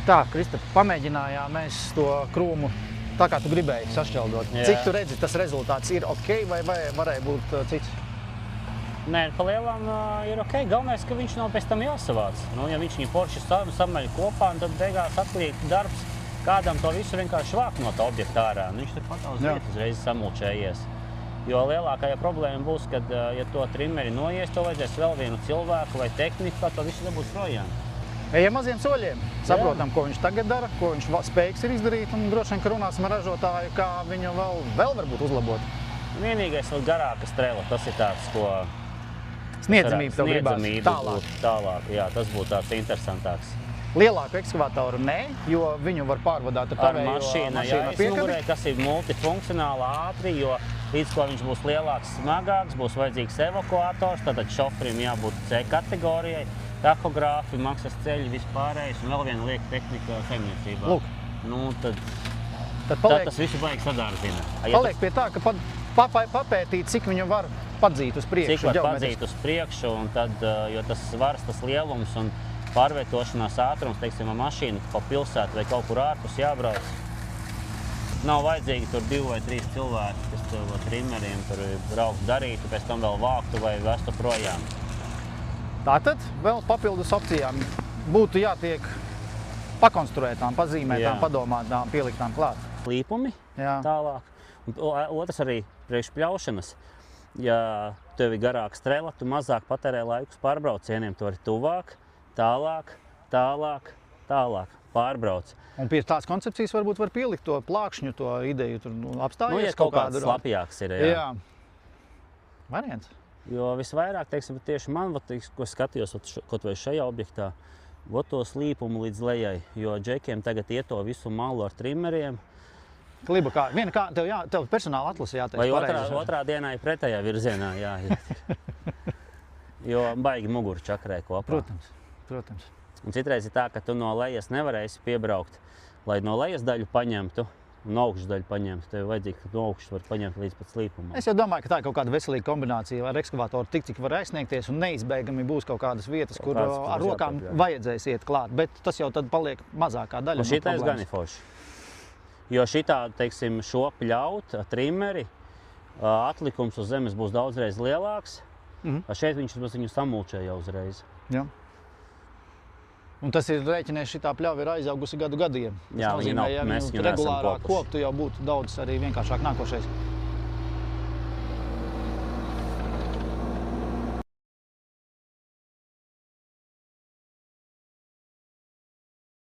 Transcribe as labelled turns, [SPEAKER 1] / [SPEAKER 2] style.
[SPEAKER 1] Tā, Kristap, pamēģinājām mēs to krūmu tā, kā tu gribēji sašķeldot.
[SPEAKER 2] Jā.
[SPEAKER 1] Cik tu redzi, tas rezultāts ir ok vai varēja būt cits?
[SPEAKER 2] Nē, pa lielām ir ok. Galvenais, ka viņš nav pēc tam jāsavāc. Nu, ja viņš viņu forši samaļ kopā, tad beigās atliek darbs kādam to visu vienkārši vākt no tā objekta ārā. Viņš tur pat uz vietas uzreiz samulčējies. Jo lielākajā problēma būs, kad, ja to trimeri noies, to vajadzēs vēl vienu cilvēku vai tehniku, kā to visu dabūs projām.
[SPEAKER 1] Ejam maziem soļiem. Saprotam, ko viņš tagad dara, ko viņš spējīgs ir izdarīt, un droši vien, ka runāsim ar ražotāju, kā viņu vēl varbūt uzlabot.
[SPEAKER 2] Vienīgais vēl garāka strela, tas ir tāds, ko...
[SPEAKER 1] Sniedzamība tev gribās
[SPEAKER 2] tālāk. Jā, tas būtu tāds interesantāks.
[SPEAKER 1] Lielāku ekskavātoru nē, jo viņu var pārvadāt ar tavējo
[SPEAKER 2] mašīnu aizmugurē, kas ir multifunkcionāli ātri, jo līdz ko viņš būs lielāks, smagāks, būs vajadzīgs evakuators, tātad šoferim jābūt C kategorijai, tahogrāfi, maksas ceļi, vispārējais un vēl viena lieka tehnika saimniecībā.
[SPEAKER 1] Lūk.
[SPEAKER 2] Nu, tad tas visu baigi sadārzina.
[SPEAKER 1] Paliek pie tā, ka papētīt, cik viņu var padzīt uz priekšu.
[SPEAKER 2] Cik var padzīt uz priekšu, un tad, jo tas svars, tas lielums un pārvietošanās ātrums, teiksim, ar mašīnu pa pilsētu vai kaut kur ārpus jābrauc. Nav vajadzīgi tur 2 vai 3 cilvēki, kas tev trimeriem tur braukt darītu, pēc tam vēl vāktu vai vestu projām.
[SPEAKER 1] Tātad vēl papildus opcijām būtu jātiek pakonstruētām, pazīmētām, padomātām, pieliktām klāt.
[SPEAKER 2] Līpumi tālāk. Un otrs arī priekš pļaušanas. Ja tev ir garāka strela, tu mazāk patērē laikus pārbraucieniem, tu vari tuvāk, tālāk pārbrauc.
[SPEAKER 1] Un pie tās koncepcijas varbūt var pielikt to plākšņu, to ideju, tur apstājies.
[SPEAKER 2] Nu, ja kaut kāds slapjāks ir,
[SPEAKER 1] jā. Variants.
[SPEAKER 2] Jo visvairāk, teiksim, tieši man, ko skatījos kaut vai šajā objektā, tos līpumu līdz lejai, jo džekiem tagad ieto visu malu ar trimeriem.
[SPEAKER 1] Kliba kā, tev personāla atlase jāteic
[SPEAKER 2] pareizi. Vai otrā dienā ir pretējā virzienā jāiet. Jo baigi muguru čakrē kopā.
[SPEAKER 1] Protams.
[SPEAKER 2] Un citreiz ir tā, ka tu no lejas nevarēsi piebraukt, lai no lejas daļu paņemtu un augšas daļu paņemtu. Tev vajadzīgi, ka no augšas var paņemt līdz pat slīpumam.
[SPEAKER 1] Es jau domāju, ka tā ir kaut kāda veselīga kombinācija ar ekskavātoru tik, cik var aizsniegties, un neizbēgami būs kaut kādas vietas, kur ar rokām vajadzēs iet klāt, bet tas jau tad paliek mazākā daļa.
[SPEAKER 2] Un šitais gan ir forši. Jo šitā, teiksim, šo pļaut trimeri, atlikums uz zemes būs daudzreiz lielāks, šeit viņu samulčē jau uzreiz.
[SPEAKER 1] Jā. Un tas ir rēķinies, šitā pļauva ir aizaugusi gadu gadiem.
[SPEAKER 2] Jā,
[SPEAKER 1] Tas nozīmē, ja viņu regulārāk koptu, jau būtu daudz arī vienkāršāk nākošais.